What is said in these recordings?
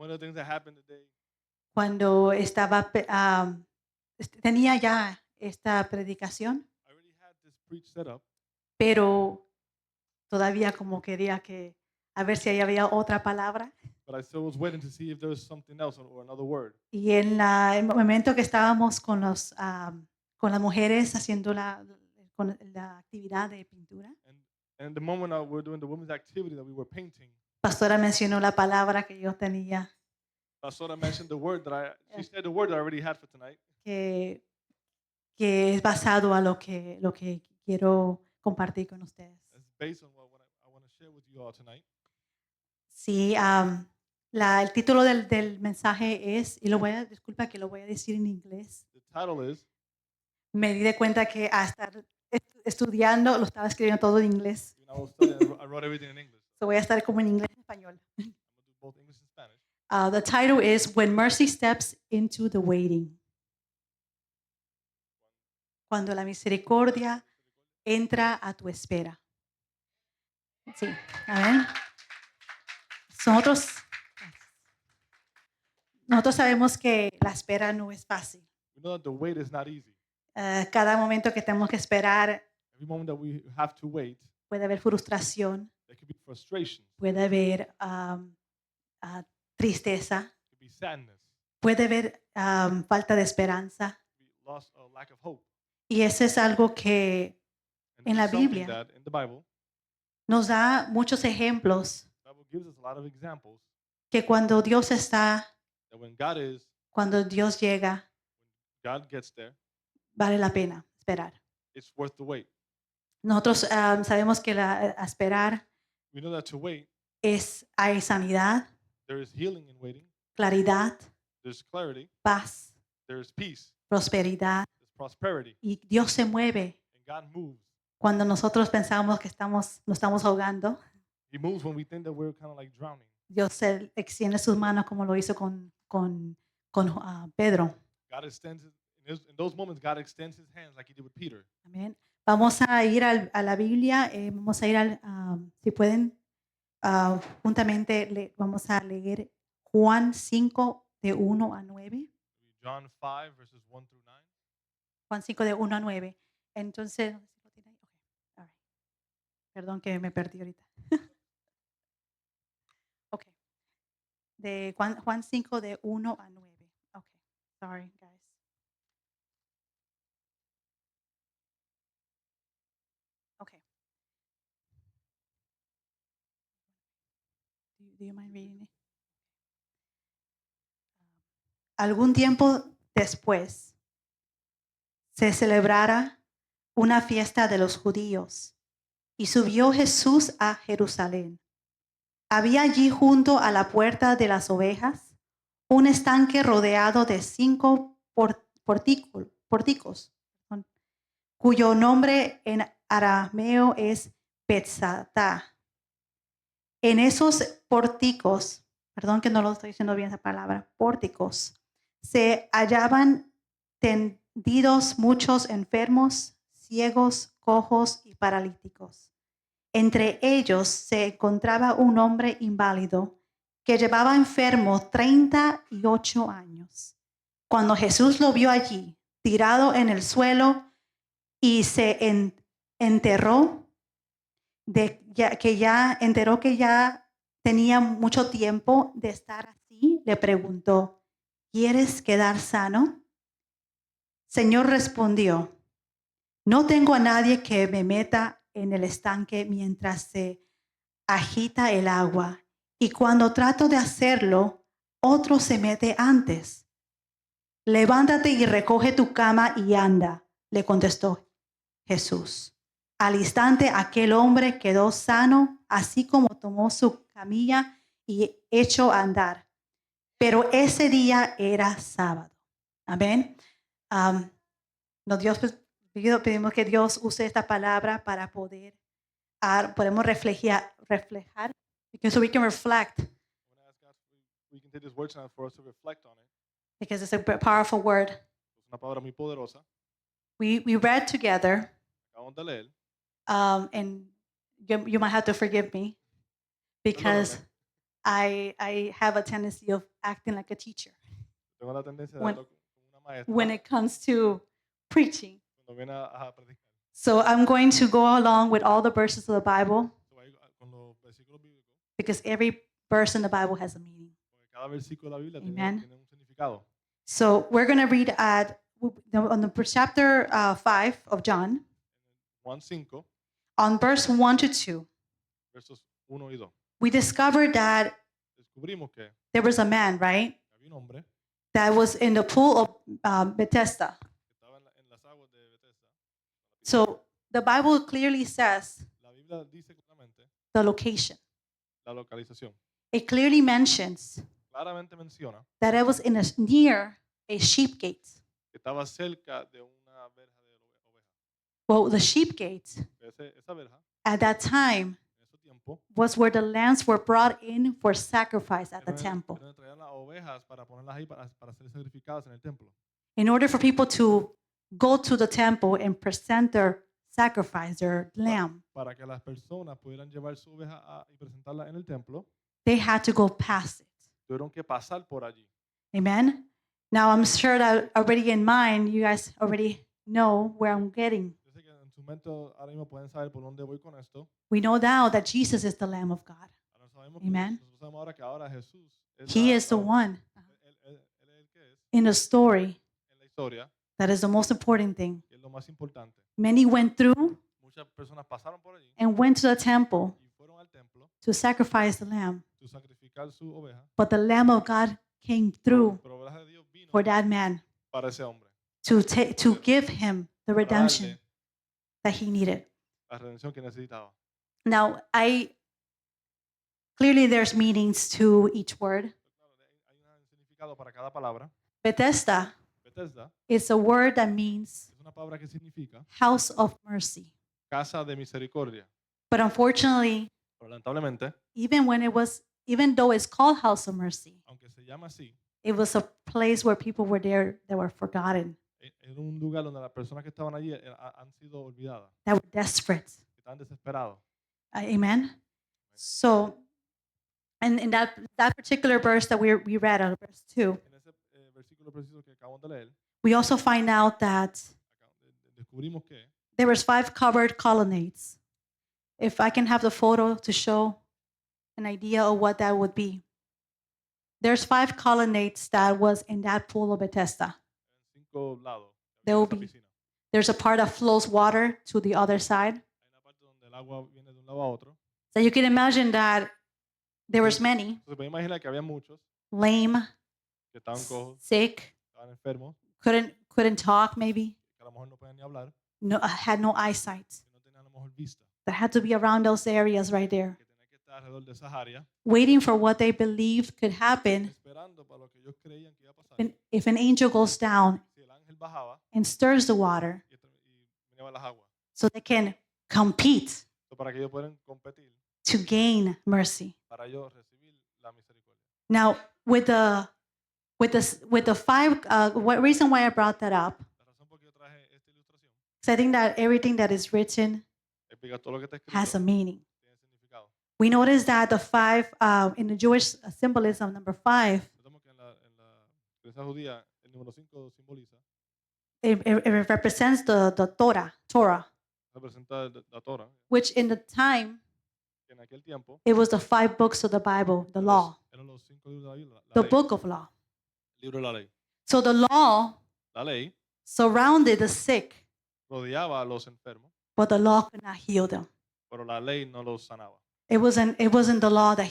One of the things that happened today, cuando tenía ya esta predicación, I already had this preach set up, pero todavía como quería a ver si ahí había otra palabra. but I still was waiting to see if there was something else or another word. Y en el momento que estábamos con con las mujeres haciendo con la actividad de pintura, And the moment we were doing the women's activity that we were painting, pastora mencionó la palabra que yo tenía, Pastora mentioned the word she said the word that I already had for tonight, que, que es basado a lo que quiero compartir con ustedes. that's based on what I want to share with you all tonight. Sí, el título del mensaje es, y disculpa que lo voy a decir en inglés. The title is, Me di de cuenta que a estar estudiando lo estaba escribiendo todo en inglés. I was studying, I wrote everything in English. So voy a estar como en inglés y español. I'm going to do both English and Spanish. The title is When Mercy Steps into the Waiting. Cuando la misericordia entra a tu espera. Sí, amén. Nosotros sabemos que la espera no es fácil. We know that the wait is not easy. Cada momento que tenemos que esperar Every moment that we have to wait, puede haber frustración, there could be frustration, puede haber tristeza, there could be sadness, puede haber falta de esperanza. there could be loss or lack of hope. Y eso es algo que And en this la is something Biblia that in the Bible nos da muchos ejemplos gives us a lot of examples que cuando Dios está, that cuando Dios llega, when God gets there, vale la pena esperar. it's worth the wait. Nosotros sabemos que esperar We know that to wait, hay sanidad, there is healing in waiting, claridad, there's clarity, paz, there's peace, prosperidad, there's prosperity, y Dios se mueve and God moves. cuando nosotros pensamos que nos estamos ahogando. He moves when we think that we're kind of like drowning. Dios extiende sus manos como lo hizo con Pedro. God extends in those moments, God extends his hands like he did with Peter. Amén. Vamos a ir a la Biblia, vamos a ir si pueden, juntamente vamos a leer Juan 5 de 1 a 9. John 5 verses 1 through 9. Juan 5 de 1 a 9. Entonces, okay. All right. Perdón que me perdí ahorita. Ok. De Juan 5 de 1 a 9. Ok. Sorry, guys. Okay. Do you mind reading it? Algún tiempo después se celebrara una fiesta de los judíos y subió Jesús a Jerusalén. Había allí junto a la puerta de las ovejas un estanque rodeado de 5 pórticos, cuyo nombre en arameo es Betzatá. En esos pórticos, perdón que no lo estoy diciendo bien esa palabra, pórticos, se hallaban tendidos muchos enfermos, ciegos, cojos y paralíticos. Entre ellos se encontraba un hombre inválido que llevaba enfermo 38 años. Cuando Jesús lo vio allí, tirado en el suelo, y se enteró que ya tenía mucho tiempo de estar así, le preguntó, ¿quieres quedar sano? Señor respondió, no tengo a nadie que me meta en el estanque mientras se agita el agua, y cuando trato de hacerlo, otro se mete antes. Levántate y recoge tu cama y anda, le contestó Jesús. Al instante aquel hombre quedó sano, así como tomó su camilla y echó a andar. Pero ese día era sábado. Amén. Dios, pedimos que Dios use esta palabra para podemos reflejar, because we can reflect. I'm going to ask God we can take this word tonight for us to reflect on it. Because it's a powerful word. Es una palabra muy poderosa. We read together, Acabamos de leer. and you might have to forgive me because I have a tendency of acting like a teacher Tengo la tendencia de When- hablar como una maestra when it comes to preaching. cuando viene a predicar. So I'm going to go along with all the verses of the Bible So, ahí, con los versículos bíblicos, because every verse in the Bible has a meaning. porque cada versículo de la Biblia Amen. tiene un significado. So we're going to read on the chapter 5 of John, Juan 5, on verse 1 to 2. versos 1 y 2. We discovered that Descubrimos que there was a man, right, había un hombre that was in the pool of Bethesda. que estaba en las aguas de Bethesda. So the Bible clearly says La Biblia dice claramente the location. la localización. It clearly mentions Claramente menciona that it was near a sheep gate. que estaba cerca de una verja de ovejas. Well, the sheep gate Esa verja, at that time en ese tiempo, was where the lambs were brought in for sacrifice at the era temple. donde traían las ovejas para ponerlas ahí para ser sacrificadas en el templo. In order for people to go to the temple and present their sacrifice, their lamb, Para que las personas pudieran llevar su oveja y presentarla en el templo, they had to go past it. tuvieron que pasar por allí. Amen. Now I'm sure that already in mind, you guys already know where I'm getting. Yo sé que en su mente ahora mismo pueden saber por dónde voy con esto. We know now that Jesus is the Lamb of God. Ahora sabemos Amen. nosotros sabemos ahora que ahora Jesús es He is the one él es el que es in the story en la historia, that is the most important thing. que es lo más importante. Many went through Muchas personas pasaron por allí and went to the temple y fueron al templo to sacrifice the lamb, a sacrificar su oveja. but the Lamb of God came through Pero la gracia de Dios vino for that man para ese hombre, to give him the para redemption darle that he needed. la redención que necesitaba. Now, clearly there's meanings to each word. Claro, hay un significado para cada palabra. Bethesda Bethesda is a word that means es una palabra que significa house of mercy. casa de misericordia. But unfortunately, Pero lamentablemente, even though it's called house of mercy, aunque se llama así, it was a place where people were there that were forgotten, era un lugar donde las personas que estaban allí han sido olvidadas, that were desperate. que estaban desesperados. Amen. So, and in that particular verse that we read, verse 2, En ese versículo preciso que acabamos de leer, we also find out that descubrimos que there was 5 covered colonnades. If I can have the photo to show an idea of what that would be. There's 5 colonnades that was in that pool of Bethesda. en 5 lados There había will esa be- piscina. There's a part that flows water to the other side. Hay una parte donde el agua viene de un lado a otro. So you can imagine that there was many Entonces, puede imaginar que había muchos lame, que estaban cojos, sick, estaban enfermos, couldn't talk maybe, que a lo mejor no podían ni hablar, no, had no eyesight. que no tenían a lo mejor vista, That had to be around those areas right there, que tenían que estar alrededor de esas áreas, waiting for what they believed could happen. esperando para lo que ellos creían que iba a pasar. And if an angel goes down Si el ángel bajaba and stirs the water, y venía las aguas, so they can compete para que ellos puedan competir, to gain mercy. para ellos recibir la misericordia. Now, with the 5, what reason why I brought that up? La razón por qué yo traje esta ilustración Because I think that everything that is written explica todo lo que está escrito, has a meaning. tiene significado. We notice that the 5 in the Jewish symbolism, number 5, Notamos que en la creencia judía el número 5 simboliza, it represents the Torah, representa la Torah, which in the time que en aquel tiempo it was the 5 books of the Bible, the law, eran los 5 libros de la Biblia, la the ley, book of law. libro de la ley. So the law La ley surrounded the sick, rodeaba a los enfermos, but the law could not heal them. pero la ley no los sanaba. It wasn't the law that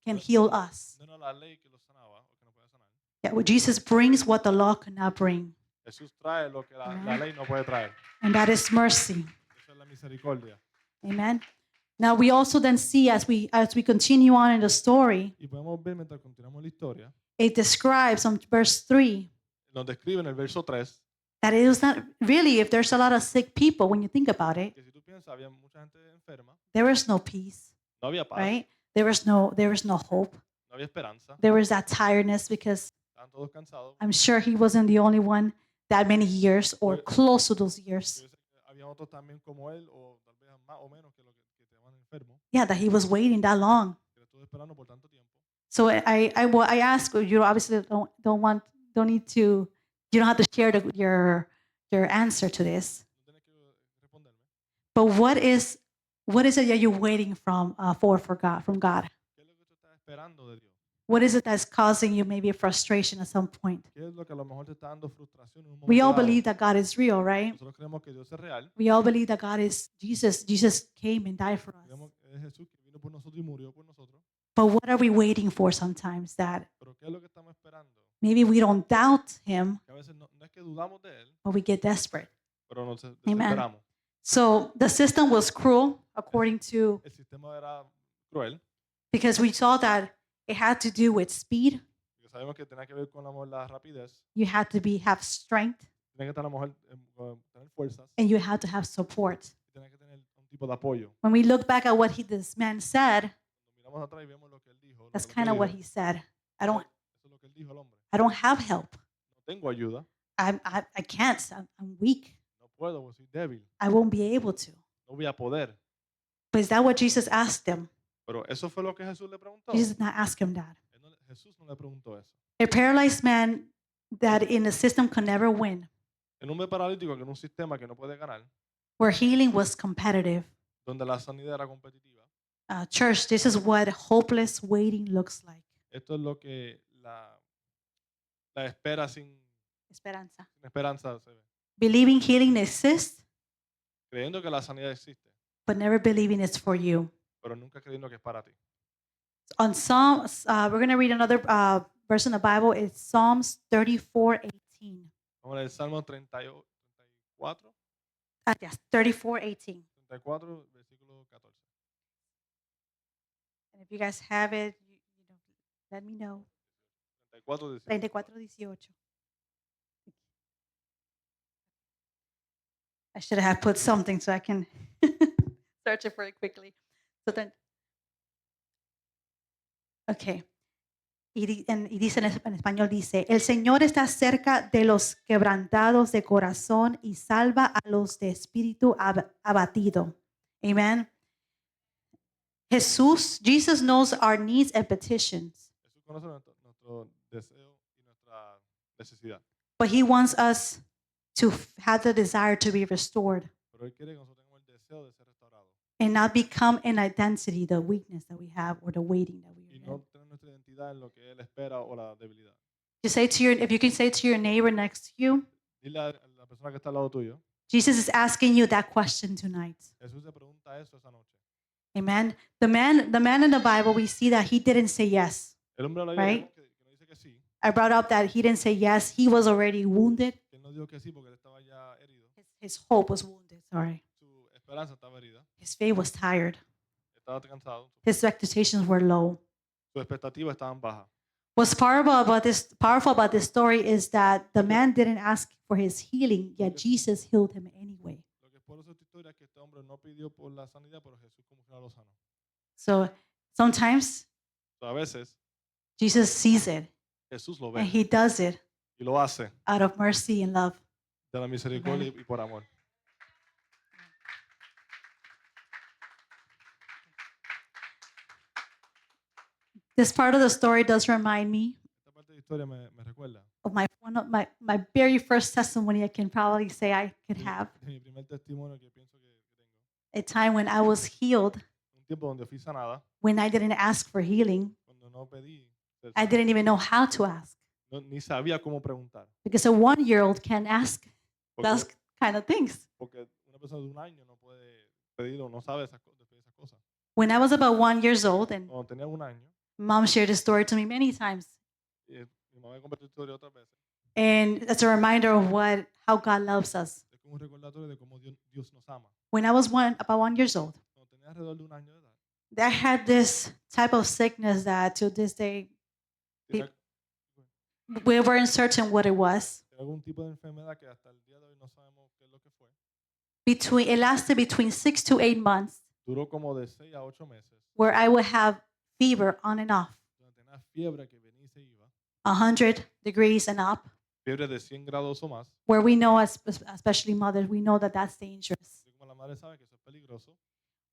can heal us. No era la ley que los sanaba o que nos puede sanar. Yeah, well, Jesus brings what the law could not bring, Jesús trae lo que la Amen. ley no puede traer. and that is mercy. Esa es la misericordia. Amen. Now we also then see as we continue on in the story, Y podemos ver mientras continuamos la historia, it describes on verse 3 nos describe en el verso 3 that it was not really, if there's a lot of sick people, when you think about it, que si tú piensas, había mucha gente enferma, there was no peace, no había paz, right? There was no hope. no había esperanza, There was that tiredness because estaban todos cansados. I'm sure he wasn't the only one that many years or close to those years. Yo sé que había otros también como él, o tal vez más o menos que, que estaban enfermos, Yeah, that he was waiting that long. que lo estuvo esperando por tanto tiempo. So I ask you, obviously don't need to, you don't have to share your answer to this. No tienes que responderme. But what is it that you're waiting for God, from God? ¿Qué es lo que tú estás esperando de Dios? What is it that's causing you maybe a frustration at some point? ¿Qué es lo que a lo mejor te está dando frustración en un We momento all dado? believe that God is real, right? Nosotros creemos que Dios es real. We all believe that God is Jesus. Jesus came and died for us. Creemos que es Jesús que vino por nosotros y murió por nosotros. But what are we waiting for sometimes that Pero ¿qué es lo que estamos esperando? maybe we don't doubt him, Que a veces no es que dudamos de Él, but we get desperate? pero nos Amen. desesperamos. So the system was cruel according to, El sistema era cruel, because we saw that it had to do with speed. porque sabemos que tenía que ver con la rapidez, You had to have strength, tenía que estar a lo mejor tener fuerzas, and you had to have support. y tenía que tener un tipo de apoyo. When we look back at what this man said, Cuando miramos atrás y vemos lo que Él dijo, that's lo que kind of what dijo, he said. eso es lo que Él dijo al hombre. I don't have help. No tengo ayuda, I can't. I'm weak. no puedo, porque soy débil, I won't be able to. no voy a poder. But is that what Jesus asked him? Pero eso fue lo que Jesús le preguntó. Jesus did not ask him that. Jesús no le preguntó eso. A paralyzed man that in the system could never win, En un hombre paralítico que en un sistema que no puede ganar, where healing was competitive. donde la sanidad era competitiva, Church, this is what hopeless waiting looks like. esto es lo que la espera sin Esperanza. esperanza se ve. Believing healing exists, Creyendo que la sanidad existe, but never believing it's for you. pero nunca creyendo que es para ti. On Psalms, we're going to read another verse in the Bible. It's Psalms 34:18. Vamos a leer el Salmo 34, Yes, 34:18. 34, versículo 14. And if you guys have it, let me know. 34, 34:18. I should have put something so I can search it very quickly. So then, okay. Y dice en español, dice, el Señor está cerca de los quebrantados de corazón y salva a los de espíritu abatido. Amen. Jesus knows our needs and petitions, Jesús conoce nuestro deseo y nuestra necesidad, but he wants us to have the desire to be restored pero Él quiere que nosotros tengamos el deseo de ser restaurados and not become an identity, the weakness that we have or the waiting that we y are no in. tener nuestra identidad en lo que Él espera o la debilidad. If you can say to your neighbor next to you, Dile a la persona que está al lado tuyo, Jesus is asking you that question tonight. Jesús te pregunta eso esa noche. Amen. The man in the Bible, we see that he didn't say yes. El hombre habla Right. que no dice que sí, I brought up that he didn't say yes. He was already wounded. que él no dijo que sí porque él estaba ya herido, His hope was wounded. Sorry. su esperanza estaba herida, His faith was tired. estaba cansado, His expectations were low. sus expectativas estaban bajas. What's powerful about this story is that the man didn't ask for his healing, yet Jesus healed him anyway. Lo que es por eso esta historia es que este hombre no pidió por la sanidad, pero Jesús como que lo sanó. So sometimes So, a veces Jesus sees it Jesús lo and ve he does it y lo hace out of mercy and love. de la misericordia y por amor. This part of the story does remind me Esta parte de la historia me recuerda of my very first testimony I can probably say I could have. de mi primer testimonio que pienso que tengo. A time when I was healed, Un tiempo donde fui sanada, when I didn't ask for healing. cuando no pedí, ser I sana. didn't even know how to ask Ni sabía cómo preguntar. because a 1-year-old can ask Porque, those kind of things. porque una persona de un año no puede pedir o no sabe pedir esas cosas. When I was about 1 year old, and Cuando tenía un año, mom shared this story to me many times, mi mamá me compartió historia otras veces. and it's a reminder of how God loves us. Es como un recordatorio de cómo Dios nos ama. When I was about 1 year old, Cuando tenía alrededor de un año de edad, I had this type of sickness that to this day tenía, we weren't certain what it was. tenía algún tipo de enfermedad que hasta el día de hoy no sabemos qué es lo que fue. It lasted between 6 to 8 months, Duró como de 6 a 8 meses. where I would have fever on and off, Donde tenía fiebre que venía y se iba. 100 degrees and up, Fiebre de 100 grados o más. where we know, especially mothers, we know that that's dangerous. Así como la madre sabe que eso es peligroso.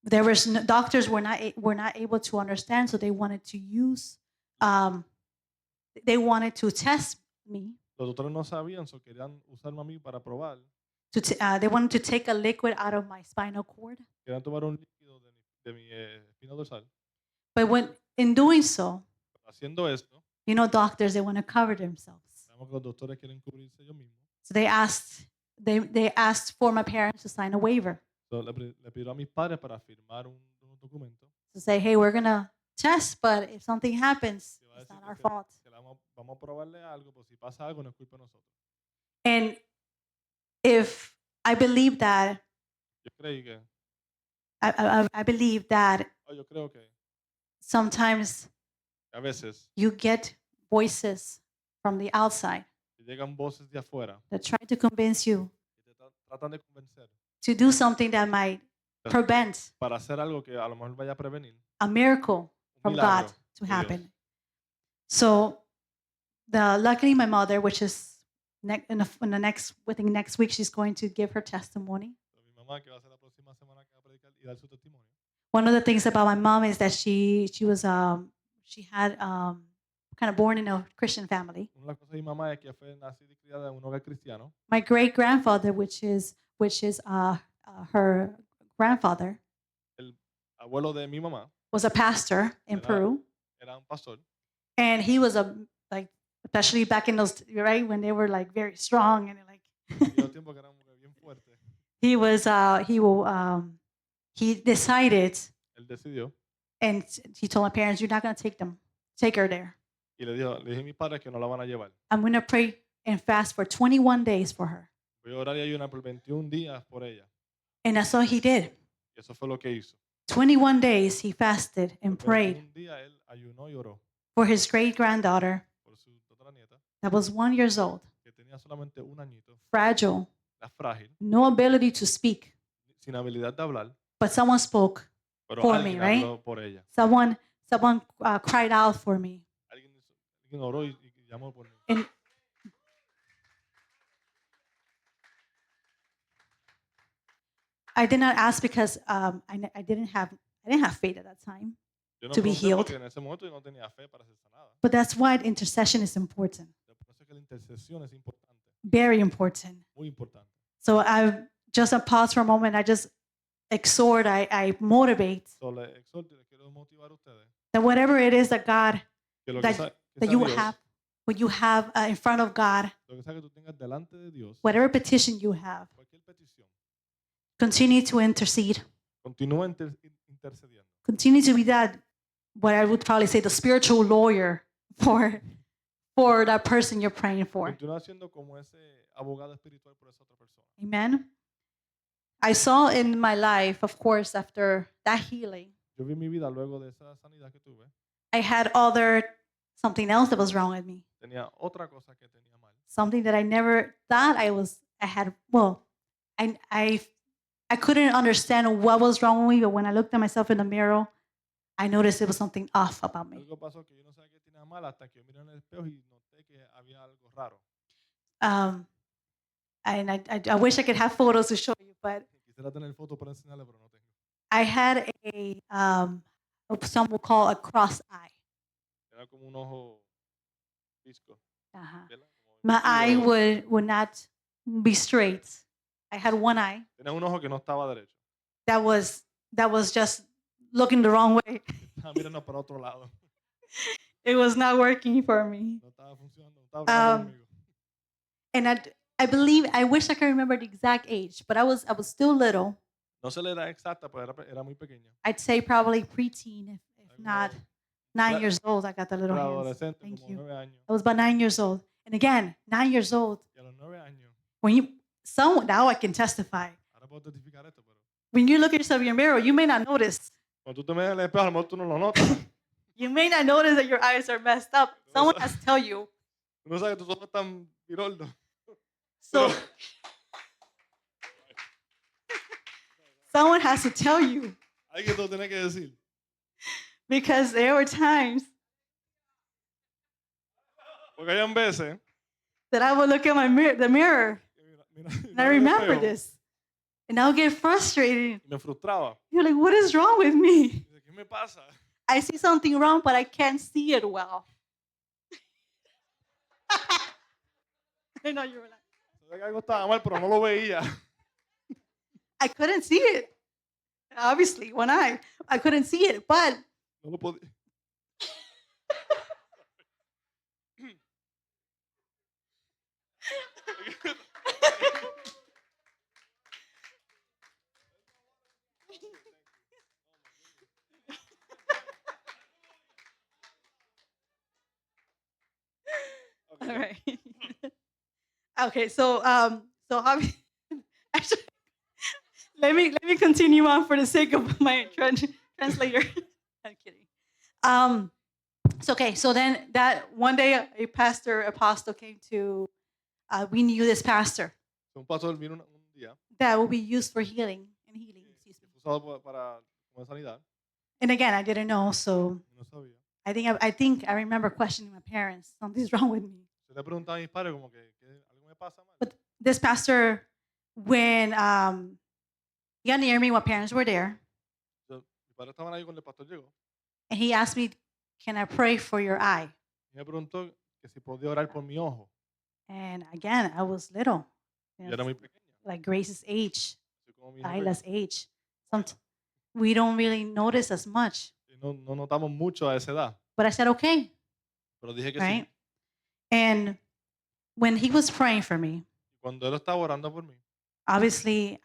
Doctors were not able to understand, so they wanted to use they wanted to test me. Los doctores no sabían, so querían usarme a mí para probar. They wanted to take a liquid out of my spinal cord. Querían tomar un líquido de mi espina dorsal. But in doing so, Haciendo esto, you know, doctors, they want to cover themselves. sabemos que los doctores quieren cubrirse ellos mismos. So they asked for my parents to sign a waiver So, le pidieron a mis padres para firmar un documento. to say, hey, we're going to test, but if something happens, Que va a it's decir not our que fault. vamos a probarle algo, pues si pasa algo no es culpa de nosotros. And if I believe that, Yo creí que, I believe that yo creo que sometimes a veces you get voices from the outside llegan voces de afuera that try to convince you y te tratan de convencer to do something that might prevent para hacer algo que a lo mejor vaya a prevenir a miracle un from milagro God to de happen. Dios. So, luckily, my mother, which is within next week, she's going to give her testimony. So, mi mamá, que va a ser la próxima semana que va a predicar y dar su testimonio. One of the things about my mom is that she had kind of born in a Christian family. Una de las cosas de mi mamá es que fue nacida y criada en un hogar cristiano. My great grandfather, which is her grandfather, El abuelo de mi mamá was a pastor in Era- Peru, era un pastor. and he was especially back in those right when they were like very strong and like Había un tiempo que era bien fuerte. he decided Él decidió and he told my parents, "You're not going to take her there. y le dije a mis padres que no la van a llevar. I'm going to pray and fast for 21 days for her." Voy a orar y ayunar por 21 días por ella. And that's all he did. Y eso fue lo que hizo. 21 days he fasted and Por prayed 21 días él ayunó y oró for his great granddaughter por su otra nieta that was 1 year old, que tenía solamente un añito, fragile, era frágil, no ability to speak, sin habilidad de hablar, but someone spoke. pero For alguien me, right? habló por ella. Someone cried out for me. Alguien oró y llamó por mí. And I did not ask because I didn't have faith at that time. Yo no To be pregunté healed. porque en ese momento yo no tenía fe para ser sanada. But that's why intercession is important, Por eso es que la intercesión es importante, very important. muy importante. So I just pause for a moment. I just exhort, I motivate So, le exhorto y le quiero motivar a ustedes that whatever it is that God, que lo that, que sea, que that sea you Dios, have, what you have in front of God, lo que sea que tú tengas delante de Dios, whatever petition you have, cualquier petición, continue to intercede. continúa intercediendo. Continue to be that, what I would probably say, the spiritual lawyer for that person you're praying for. Continúa siendo como ese abogado espiritual por esa otra persona. Amen. I saw in my life, of course, after that healing, Yo vi mi vida luego de esa sanidad que tuve. I had something else that was wrong with me. Tenía otra cosa que tenía mal. Something that I never thought I had. Well, I couldn't understand what was wrong with me, but when I looked at myself in the mirror, I noticed there was something off about me. Algo pasó que yo no sabía que tenía mal hasta que yo miré en el espejo y noté que había algo raro. And I wish I could have photos to show you, but Quisiera tener fotos para enseñarle, pero no tengo. I had some will call a cross eye. Era como un ojo visco. Uh-huh. ¿verdad? Como My eye visco. would not be straight. I had one eye Tenía un ojo que no estaba derecho. that was just looking the wrong way. Estaba mirando para otro lado. It was not working for me. No estaba funcionando. No estaba hablando conmigo. And I wish I could remember the exact age, but I was still little. No se le da exacta, pero era muy pequeña. I'd say probably preteen, if not 9 Pre- years old. I got the little Era hands. adolescente, Thank como you. 9 años. I was about 9 years old. And again, 9 years old. Y a los 9 años, Now I can testify. ahora puedo testificar esto, pero When you look at yourself in your mirror, you may not notice. cuando tú te miras en el espejo, a lo mejor tú no lo notas. You may not notice that your eyes are messed up. Someone has to tell you. Tú no sabes que tus ojos están viroldos. So someone has to tell you, Alguien te lo tiene que decir. because there were times Porque hayan veces that I would look at the mirror, que mira, and I el remember espejo this, and I would get frustrated. y me frustraba. You're like, what is wrong with me? Dice, ¿qué me pasa? I see something wrong, but I can't see it well. I know you were like, Se ve que algo estaba mal, pero no lo veía. I couldn't see it. Obviously, one eye. I couldn't see it, but No lo podía. all right. Okay, so obvi- actually, let me continue on for the sake of my translator. I'm kidding. So okay, so then that one day a pastor apostle came to. We knew this pastor Un pastor vino un día that will be used for healing and healing. que Excuse me. fue usado para como de sanidad. And again, I didn't know, so No sabía. I think I remember questioning my parents. Something's wrong with me. Yo le preguntaba a mis padres como que algo me pasa mal. But this pastor, when he got near me, my parents were there, Mis padres estaban ahí cuando el pastor llegó and he asked me, "Can I pray for your eye?" y me preguntó que si podía orar por mi ojo. And again, I was little, you Yo era know, muy pequeña. like Grace's age, Así como mi hija Lila's age. We don't really notice as much. Grace. No notamos mucho a esa edad, But I said, okay, pero dije que right? sí. And when he was praying for me, Y cuando él estaba orando por mí, obviously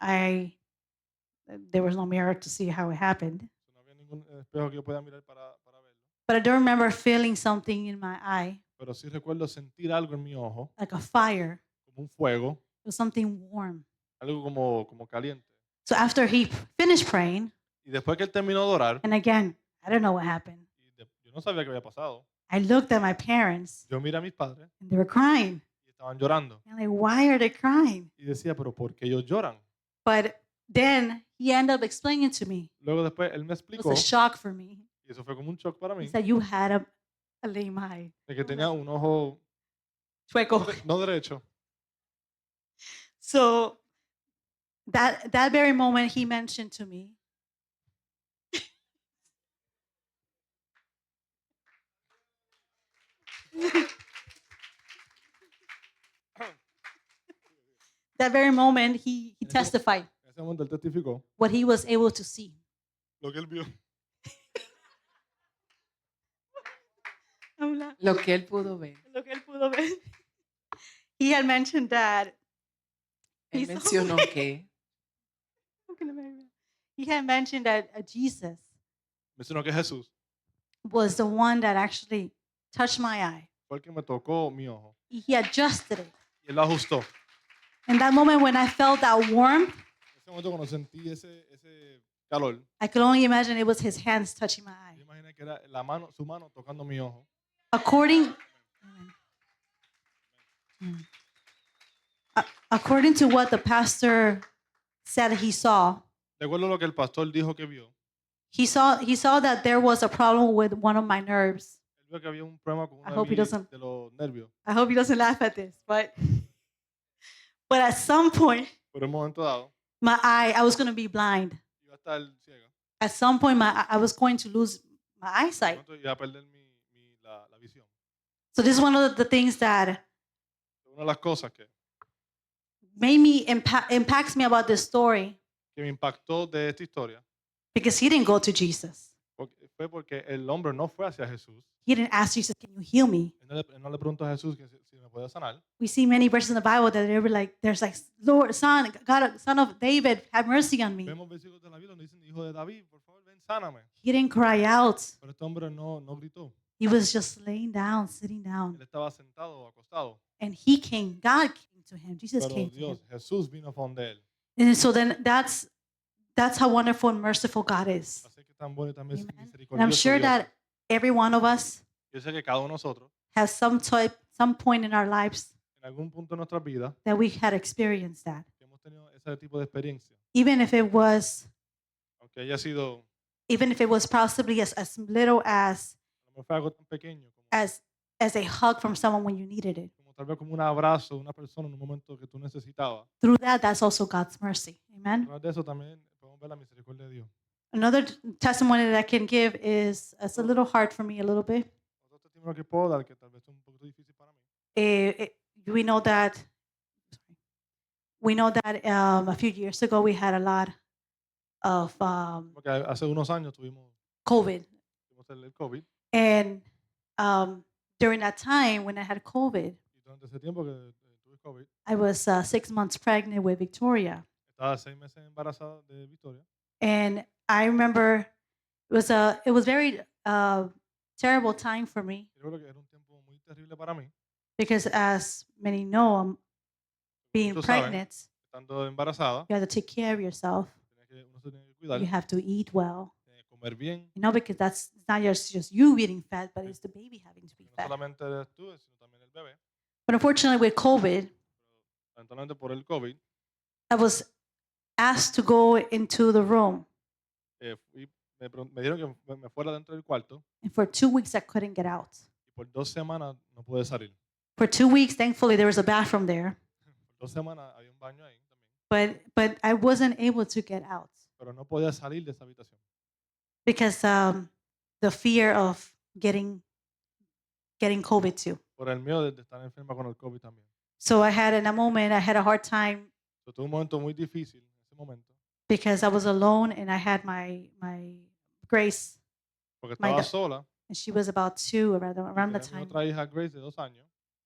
there was no mirror to see how it happened. no había ningún espejo que yo pueda mirar para verlo. But I don't remember feeling something in my eye, Pero sí recuerdo sentir algo en mi ojo, like a fire. como un fuego, It was something warm. algo como caliente. So after he finished praying, Y después que él terminó de orar, and again, I don't know what happened. yo no sabía qué había pasado. I looked at my parents Yo miré a mis padres and they were crying. y estaban llorando. And I'm like, why are they crying? Y decía, pero ¿por qué ellos lloran? But then he ended up explaining to me. Luego después él me It explicó, was a shock for me. y eso fue como un shock para He mí, said, you had a lame eye. de que tenía un ojo Chueco. no derecho. So that very moment he mentioned to me, that very moment he testified En ese momento él testificó what he was able to see. lo que él vio. Lo que él pudo ver. Lo que él pudo ver. He had mentioned that Él He's mencionó que he had mentioned that Jesus Mencionó que Jesús was the one that actually touched my eye. fue el que me tocó mi ojo. He adjusted it. Y él lo ajustó. In that moment when I felt that warmth, En ese momento cuando sentí ese calor, I could only imagine it was his hands touching my eye. yo imaginé que era su mano tocando mi ojo. According according to what the pastor said he saw, De acuerdo a lo que el pastor dijo que vio, he saw that there was a problem with one of my nerves. él vio que había un problema con I uno hope he de, doesn't- de los nervios. I hope he doesn't laugh at this, but at some point, Pero en un momento dado, I was going to be blind. iba a estar ciega. At some point, I was going to lose my En un eyesight. momento iba a perder la visión. So this is one of the things that Una de las cosas que made me impacts me about this story me impactó de esta historia because he didn't go to Jesus. fue porque el hombre no fue hacia Jesús. He didn't ask Jesus, "Can you heal me?" Él no le preguntó a Jesús que si me podía sanar. We see many verses in the Bible that they were like, "There's like, Lord, Son, God, Son of David, have mercy on me." Vemos versículos de la Biblia donde dicen, hijo de David, por favor, ven, sáname. He didn't cry out. Pero este hombre no gritó. He was just laying down, sitting down, Él estaba sentado o acostado. and he came. God came to him. Jesus Pero came to him. Dios, Jesús vino donde él. And so then that's how wonderful and merciful God is. Así que tan bueno y tan Amen. And I'm misericordioso sure Dios. that every one of us Yo sé que cada uno de nosotros, has some point in our lives en algún punto de nuestra vida, that we had experienced that. hemos tenido ese tipo de experiencia. Even if it was Aunque haya sido, possibly as little as a lo mejor fue algo tan pequeño as a hug from someone when you needed it. como tal vez como un abrazo de una persona en un momento que tú necesitabas. Through that, that's also God's mercy. Amen. Además de eso también podemos ver la misericordia de Dios. Another testimony that I can give is it's a little hard for me a little bit. Otro testimonio que puedo dar, que tal vez es un poquito difícil para mí, We know that a few years ago we had a lot of porque hace unos años tuvimos COVID, el COVID, and during that time when I had COVID, y durante ese tiempo que tuve COVID, I was 6 months pregnant with Victoria, estaba 6 meses embarazada de Victoria, and I remember it was very terrible time for me y yo creo que era un tiempo muy terrible para mí, because, as many know, being muchos saben, pregnant, estando embarazada, you have to take care of yourself. uno se tiene que cuidar, You have to eat well. tiene que comer bien, Because that's it's not just you getting fat, but it's the baby having to be no fat. solamente eres tú, sino también el bebé. But unfortunately, with COVID, Lamentablemente por el COVID, I was asked to go into the room, me dijeron que me fuera dentro del cuarto, and for 2 weeks I couldn't get out. y por 2 semanas no pude salir. For 2 weeks, thankfully, there was a bathroom there, Por 2 semanas había un baño ahí también, but I wasn't able to get out pero no podía salir de esa habitación. because the fear of getting COVID too. Por el miedo de estar enferma con el COVID también. So in a moment, I had a hard time So, tuve un momento muy difícil en ese momento, because I was alone and I had my Grace, porque My estaba da- sola. and she was about 2 around the Tenía mi time. otra hija, Grace, de 2 años.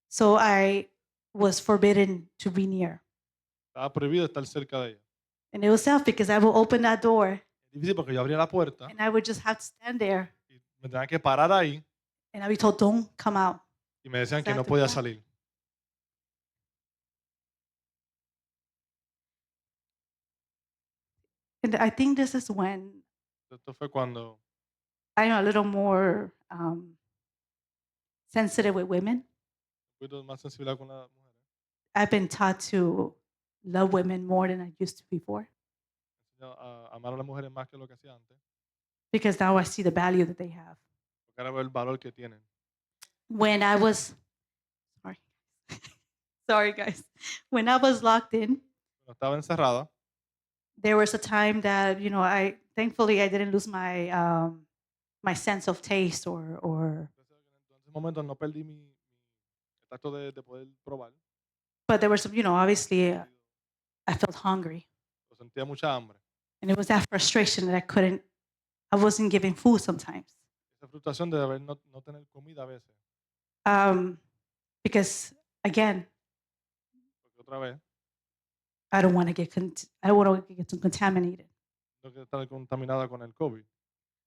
So I was forbidden to be near. Estaba prohibido estar cerca de ella. And it was tough because I would open that door Es difícil porque yo abría la puerta and I would just have to stand there y me tenía que parar ahí and I'd be told, don't come out. y me decían que no Exacto. podía salir. And I think this is when Esto fue cuando I'm a little more sensitive with women. fui más sensible con las mujeres. I've been taught to love women more than I used to before Enseñé a amar a las mujeres más que lo que hacía antes, because now I see the value that they have. porque ahora veo el valor que tienen. When I was, sorry guys, when I was locked in, Cuando estaba encerrada, there was a time that thankfully I didn't lose my sense of taste or en ese momento no perdí el tacto de poder probar. but there was obviously I felt hungry, Yo sentía mucha hambre. and it was that frustration that I wasn't giving food sometimes Esa frustración de haber no tener comida a veces. because again Porque otra vez, I don't want to get contaminated. no quiero estar contaminada con el COVID.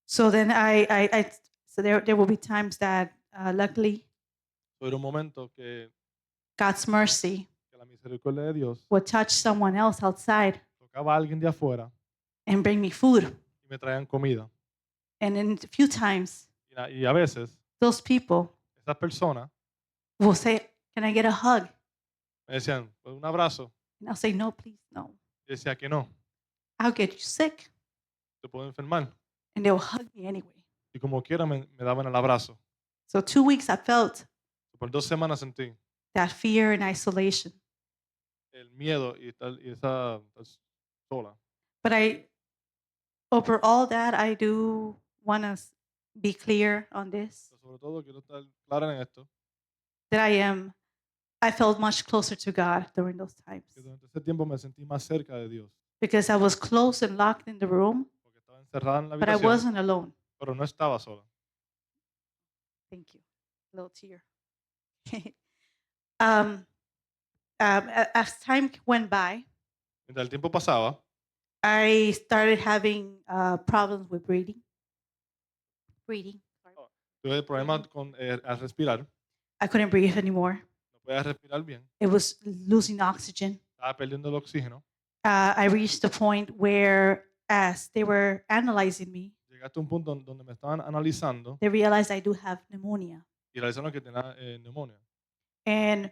So then so there will be times that luckily So, era un momento que God's mercy la misericordia de Dios would touch someone else outside tocaba a alguien de afuera and bring me food. y me traían comida. And then a few times Y a veces, those people esas personas will say, "Can I get a hug?" me decían, "Pues, un abrazo." And I'll say, "No, please, no. Y decía que no, I'll get you sick." te puedo enfermar. And they'll hug me anyway. Y como quiera me daban el abrazo. So 2 weeks I felt Por 2 semanas sentí that fear and isolation. el miedo y esa estar sola. But over all that, I do want to be clear on this, Pero sobre todo quiero estar clara en esto, that I felt much closer to God during those times que durante ese tiempo me sentí más cerca de Dios. because I was close and locked in the room, Porque estaba encerrada en la but I habitación, wasn't alone. pero no estaba sola. Thank you. Little tear. As time went by, Mientras el tiempo pasaba, I started having problems with breathing. Sorry. tuve problemas al respirar. I couldn't breathe anymore. No podía respirar bien. It was losing oxygen. Estaba perdiendo el oxígeno. I reached the point where, as they were analyzing me, Llegué hasta un punto donde me estaban analizando they realized I do have pneumonia, y realizaron que tenía neumonía. and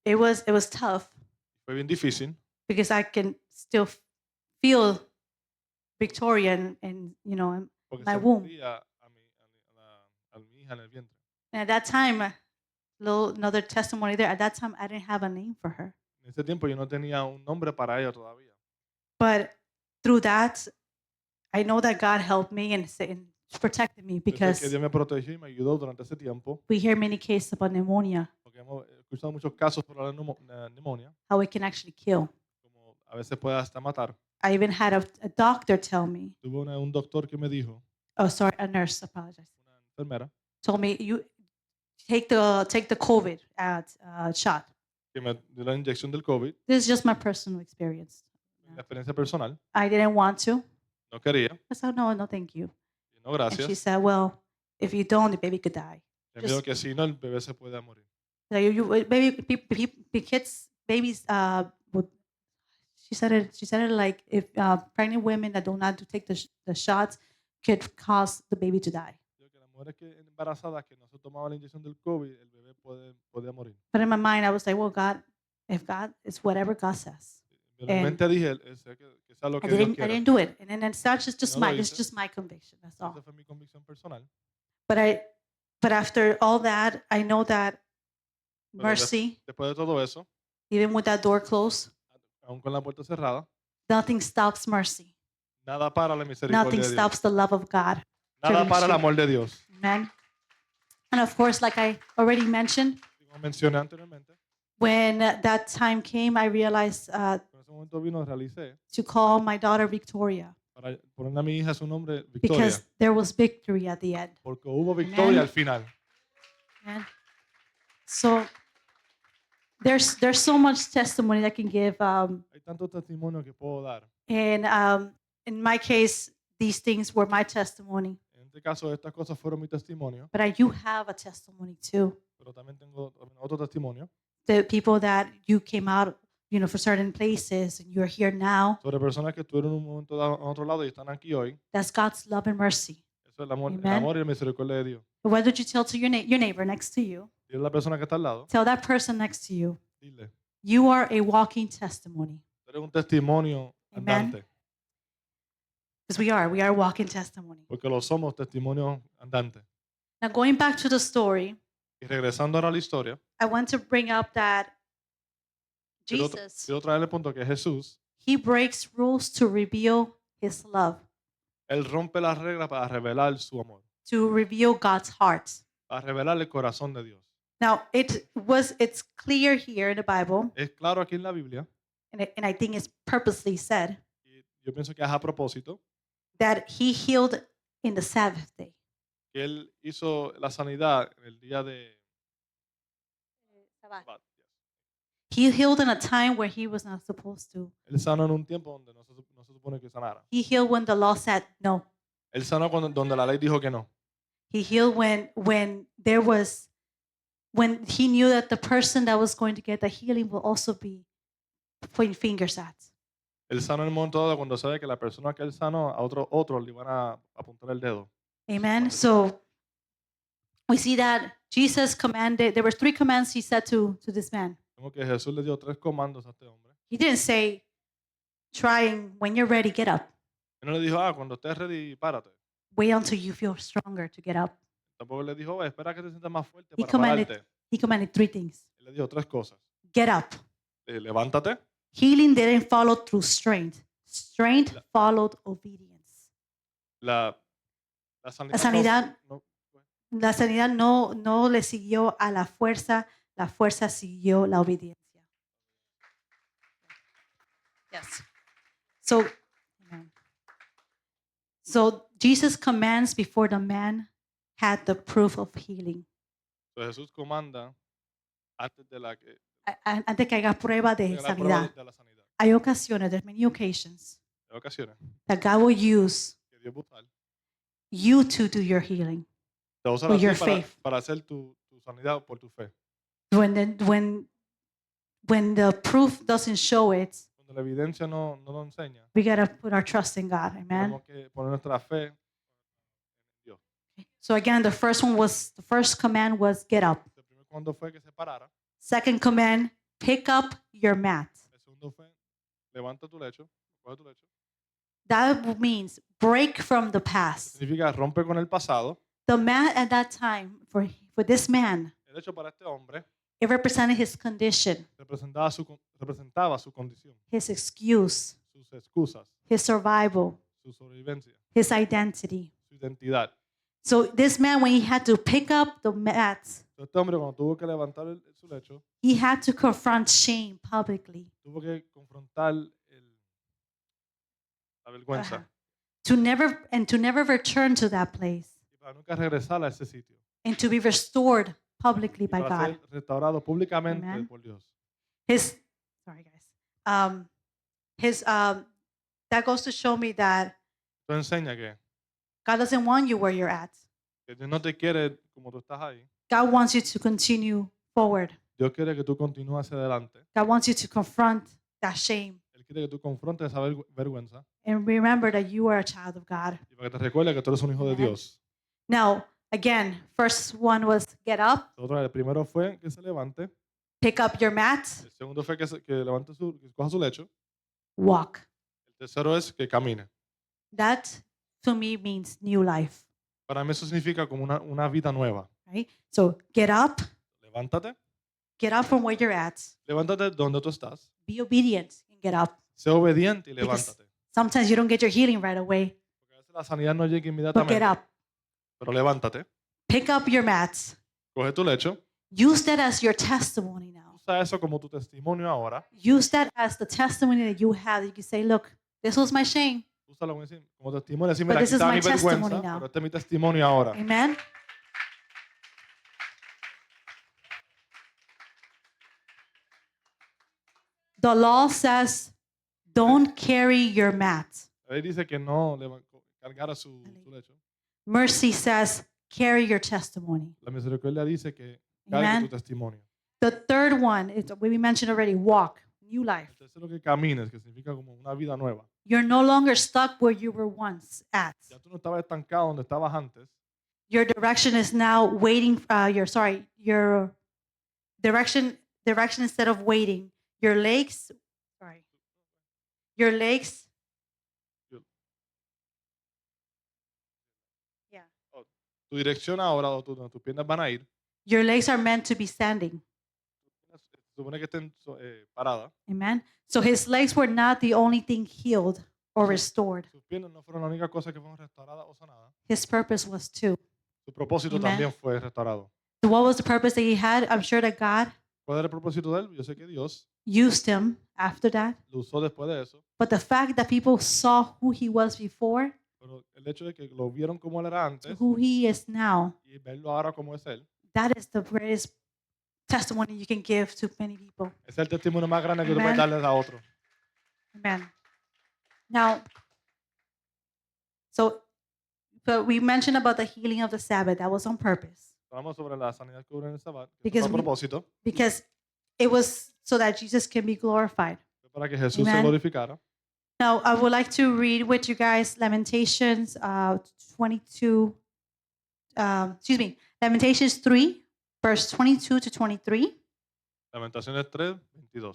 it was tough Fue bien difícil because I can still feel Victoria and porque my womb. sentía a mi hija en el vientre. And at that time, another testimony there. At that time, I didn't have a name for her, En ese tiempo yo no tenía un nombre para ella todavía. but through that, I know that God helped me and protected me Yo sé because que Dios me protegió y me ayudó durante ese tiempo, we hear many cases about pneumonia, porque hemos escuchado muchos casos sobre la neumonía, how it can actually kill. como a veces puede hasta matar. I even had a doctor tell me, Tuve un doctor que me dijo, oh, sorry, a nurse, apologize, una enfermera, told me, you take the COVID shot. que me dio la inyección del COVID, This is just my personal experience. la experiencia personal, I didn't want to. no quería, I said, no, no, thank you. y no And she gracias. said, well, if you don't, the baby could die. Y me dijo que si no, el bebé se puede morir. Like babies, she said it like if pregnant women that do not take the shots could cause the baby to die. Dijo que las mujeres que embarazadas que no se tomaban la inyección del COVID, el bebé podía morir. But in my mind, I was like, well, God, if God, it's whatever God says. Pero en mente dije, que sea lo I que Dios I quiera. didn't do it. And then it's not just No lo my, it's hice. just my conviction. That's all. Esa fue mi convicción personal. But after all that, I know that Pero mercy, Después de todo eso, even with that door closed, aún con la puerta cerrada, nothing stops mercy. nada para la misericordia Nothing de Dios. stops the love of God. Nada para el you. amor de Dios. Amen. And of course, like I already mentioned, Como mencioné anteriormente, when that time came, I realized en ese momento vino, realicé to call my daughter Victoria para ponerle a mi hija su nombre Victoria, because there was victory at the end. porque hubo victoria Amen. al final. Amen. So there's so much testimony that I can give. Hay tantos testimonios que puedo dar. And in my case, these things were my testimony. En este caso, estas cosas fueron mi testimonio, But you have a testimony too. pero también tengo otro testimonio The people that you came out, for certain places and you're here now. sobre personas que estuvieron en un momento dado en otro lado y están aquí hoy. That's God's love and mercy. Eso es el amor Amen. y la misericordia de Dios. But what did you tell to your neighbor next to you? Y es la persona que está al lado, Tell that person next to you, dile, you are a walking testimony. tú eres un testimonio Amen. andante, Because we are a walking testimony. porque lo somos, testimonios andantes. Now going back to the story, Y regresando ahora a la historia, I want to bring up that quiero Jesus, traer el punto que Jesús, he breaks rules to reveal his love, Él rompe las reglas para revelar su amor, to reveal God's heart. para revelar el corazón de Dios. Now it's clear here in the Bible, Es claro aquí en la Biblia, and I think it's purposely said, y yo pienso que es a propósito, that he healed in the Sabbath day. que Él hizo la sanidad en el día de Sabbat. He healed in a time where he was not supposed to. Él sanó en un tiempo donde no se supone que sanara. He healed when the law said no. Él sanó donde la ley dijo que no. He healed when he knew that the person that was going to get the healing will also be pointing fingers at. Él sanó en el momento dado cuando sabe que la persona que él sanó a otro le iban a apuntar el dedo. Amen. So we see that Jesus commanded, there were 3 commands he said to this man. Como que Jesús le dio 3 comandos a este hombre. He didn't say, trying, when you're ready, get up. Él no le dijo, cuando estés ready, párate. Wait until you feel stronger to get up. Tampoco le dijo, espera que te sientas más fuerte He para commanded, pararte. he commanded 3 things. Él le dijo 3 cosas. Get up. Levántate. Healing didn't follow through strength. Strength followed obedience. La La sanidad, sanidad, no- la sanidad no le siguió a la fuerza siguió la obediencia. Yes. Amen. So Jesus commands before the man had the proof of healing. Jesús comanda antes de la que Antes que haga prueba de de la prueba sanidad. de la sanidad. Hay ocasiones, there's many occasions Hay ocasiones that God will use que Dios va a usar. you to do your healing. Te va a usar With a ti your para, faith. para hacer tu sanidad por tu fe. When the proof doesn't show it, Cuando la evidencia no lo enseña, we gotta put our trust in God. Amen. tenemos que poner nuestra fe en Dios. So again, the first command was get up. El primer comando fue que se parara. Second command, pick up your mat. El segundo fue levanta tu lecho, coge tu lecho. That means break from the past. Significa rompe con el pasado. The mat at that time for this man, El hecho para este hombre it represented his condition, representaba su condición, his excuse, sus excusas, his survival. su sobrevivencia. his identity. su identidad. So this man, when he had to pick up the mats, Este hombre cuando tuvo que levantar su lecho, he had to confront shame publicly. tuvo que confrontar la vergüenza Uh-huh. To never return to that place y para nunca regresar a ese sitio. and to be restored publicly Y by para God. ser restaurado públicamente Amen. por Dios. Sorry guys. That goes to show me that Esto enseña que God doesn't want you where you're at. Dios no te quiere como tú estás ahí. God wants you to continue forward. Dios quiere que tú continúes hacia adelante. God wants you to confront that shame Él quiere que tú confrontes esa vergüenza and remember that you are a child of God. y para que te recuerde que tú eres un hijo de Amen. Dios. Now, again, first one was get up, El primero fue que se levante. pick up your mat, El segundo fue que levante que coja su lecho. walk. El tercero es que camine. That to me means new life, Para mí eso significa como una vida nueva. right? So get up from where you're at, Levántate donde tú estás. be obedient and get up. Sé obediente y Because levántate. sometimes you don't get your healing right away, Porque a veces la sanidad no llega but inmediatamente. get up, Pero levántate. pick up your mats, Coge tu lecho. use that as your testimony now. Usa eso como tu testimonio ahora. Use that as the testimony that you have. You can say, look, this was my shame. Úsalo como testimonio. Decir, But mira, this aquí is está my mi testimony vergüenza, now. pero este es mi testimonio ahora. Amen. The law says, don't carry your mat. La ley dice que no cargara su lecho. Mercy says, carry your testimony. La misericordia dice que cargue Amen. tu testimonio. The third one is we mentioned already, walk, new life. El tercero que camines, que significa como una vida nueva. You're no longer stuck where you were once at. Ya tú no estabas estancado donde estabas antes. Your direction is now waiting. Your direction instead of waiting. Your legs. Yeah. Tu dirección ahora, o donde tus piernas van a ir, Your legs are meant to be standing. se supone que estén paradas. Amen. So his legs were not the only thing healed or restored. Sus piernas no fueron la única cosa que fueron restauradas o sanadas. His purpose was too. Su propósito Amen. también fue restaurado. So what was the purpose that he had? I'm sure that God ¿Cuál era el propósito de él? Yo sé que Dios used him after that. lo usó después de eso, But the fact that people saw who he was before pero el hecho de que lo vieron como él era to antes who he is now, y verlo ahora como es él, that is the greatest testimony you can give to many people. ese es el testimonio más grande que tú puedes Amen. darles a otro. Amen. Now, but we mentioned about the healing of the Sabbath. That was on purpose Hablamos sobre la sanidad que hubo en el sábado, que Because fue a we- propósito, because it was so that Jesus can be glorified. fue para que Jesús se Amen. glorificara. Now, I would like to read with you guys Lamentations 22, Lamentations 3, verse 22 to 23. Lamentaciones 3, 22.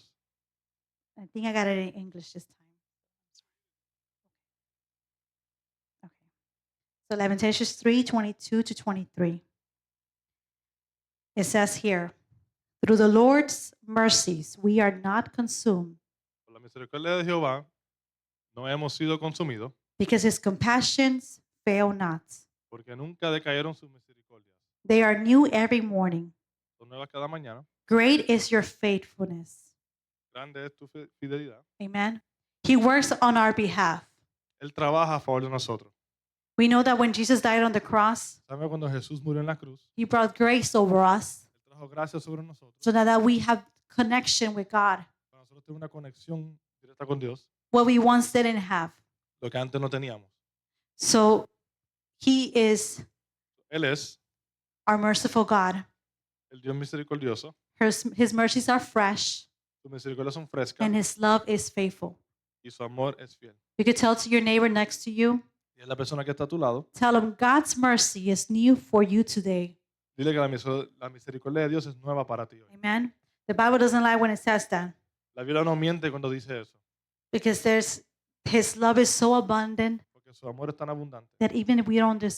I think I got it in English this time. Okay. So Lamentations 3, 22 to 23. It says here, through the Lord's mercies, we are not consumed Por la misericordia de Jehová no hemos sido consumidos, because his compassions fail not. porque nunca decayeron sus misericordias. They are new every morning. Son nuevas cada mañana. Great is your faithfulness. Grande es tu fidelidad. Amen. He works on our behalf. Él trabaja a favor de nosotros. We know that when Jesus died on the cross, ¿Sabe cuando Jesús murió en la cruz? he brought grace over us Él trajo gracia sobre nosotros. so that we have connection with God, Para nosotros tener una conexión directa con Dios, what we once didn't have. lo que antes no teníamos. So he is Él es our merciful God. el Dios misericordioso. His mercies are fresh Sus misericordias son frescas and his love is faithful. y su amor es fiel. You could tell to your neighbor next to you, Y es la persona que está a tu lado. tell him God's mercy is new for you today. Dile que la misericordia de Dios es nueva para ti hoy. Amen. The Bible doesn't lie when it says that La Biblia no miente cuando dice eso, because his love is so abundant porque su amor es tan abundante. that even if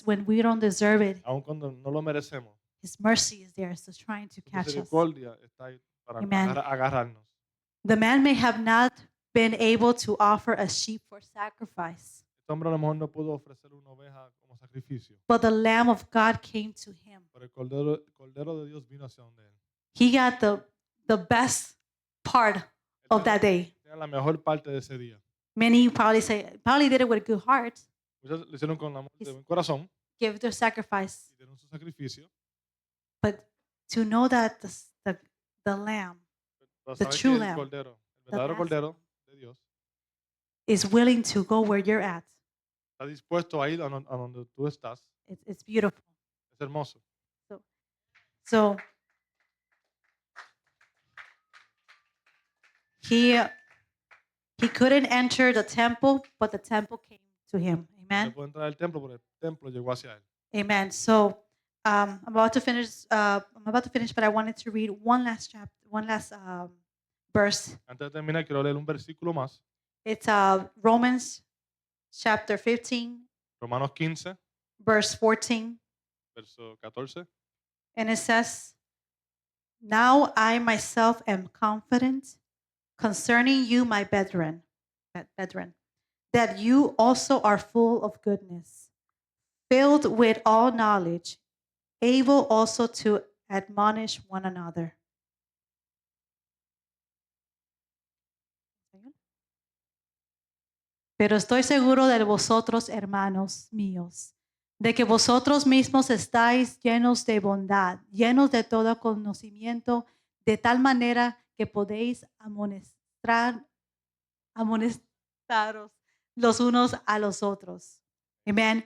when we don't deserve it, Aun cuando no lo merecemos, his mercy is there, so trying to su catch us. misericordia está ahí para Amen. agarrarnos. The man may have not been able to offer a sheep for sacrifice, Este hombre a lo mejor no pudo ofrecer una oveja como sacrificio, but the Lamb of God came to him. pero el cordero de Dios vino hacia donde él. He got the best part of that day. Era la mejor parte de ese día. Many probably did it with a good heart, Muchos lo hicieron con amor de buen corazón give their sacrifice, y dieron su sacrificio. but to know that the Lamb Pero The saber true que el lamb, cordero, el verdadero Passover. cordero de Dios, is willing to go where you're at, está dispuesto a ir a donde tú estás. it's beautiful. Es hermoso. So he couldn't enter the temple, but the temple came to him. No Amen. puede entrar al templo, pero el templo llegó hacia él. Amen. So I'm about to finish. But I wanted to read one last chapter, one last verse. Antes de terminar, quiero leer un versículo más. It's Romans chapter 15, Romanos 15, verse 14, verso 14. and it says, "Now I myself am confident concerning you, my brethren, that you also are full of goodness, filled with all knowledge, able also to admonish one another." Pero estoy seguro de vosotros, hermanos míos, de que vosotros mismos estáis llenos de bondad, llenos de todo conocimiento, de tal manera que podéis amonestaros los unos a los otros. Amen.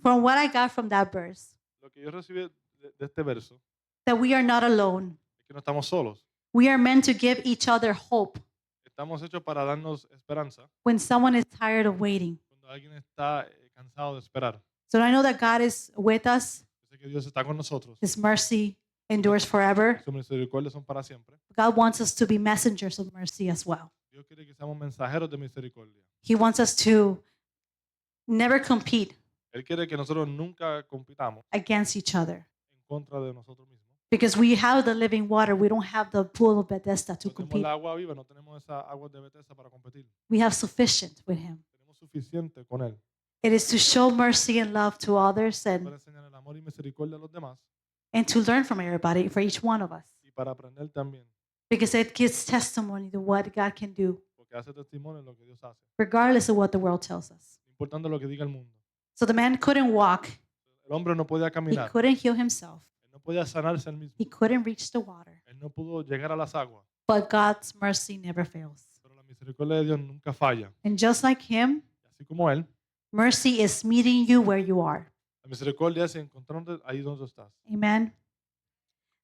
From what I got from that verse, Lo que yo recibí de este verso that we are not alone. es que no estamos solos. We are meant to give each other hope Estamos hechos para darnos esperanza when someone is tired of waiting. cuando alguien está cansado de esperar. So I know that God is with us. Yo sé que Dios está con nosotros. His mercy endures forever. Sus misericordias son para siempre. God wants us to be messengers of mercy as well. Dios quiere que seamos mensajeros de misericordia. He wants us to never compete Él quiere que nosotros nunca compitamos against each other. en contra de nosotros mismos. Because we have the living water, we don't have the pool of Bethesda to No tenemos compete. el agua viva, no tenemos esa agua de Bethesda para competir. We have sufficient with Him. Tenemos suficiente con Él It is to show mercy and love to others para and enseñar el amor y misericordia a los demás to learn from everybody, for each one of us. y para aprender también, Because it gives testimony to what God can do, porque hace testimonio de lo que Dios hace, regardless of what the world tells us. no importando lo que diga el mundo. So the man couldn't walk, El hombre no podía he caminar, couldn't heal himself, él no podía sanarse él mismo, he couldn't reach the water, él no pudo llegar a las aguas, but God's mercy never fails. pero la misericordia de Dios nunca falla. And just like Him, Y así como Él, mercy is meeting you where you are. la misericordia es encontrándote ahí donde tú estás. Amen.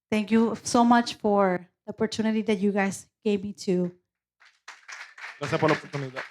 Thank you so much for the opportunity that you guys gave me to Gracias por la oportunidad.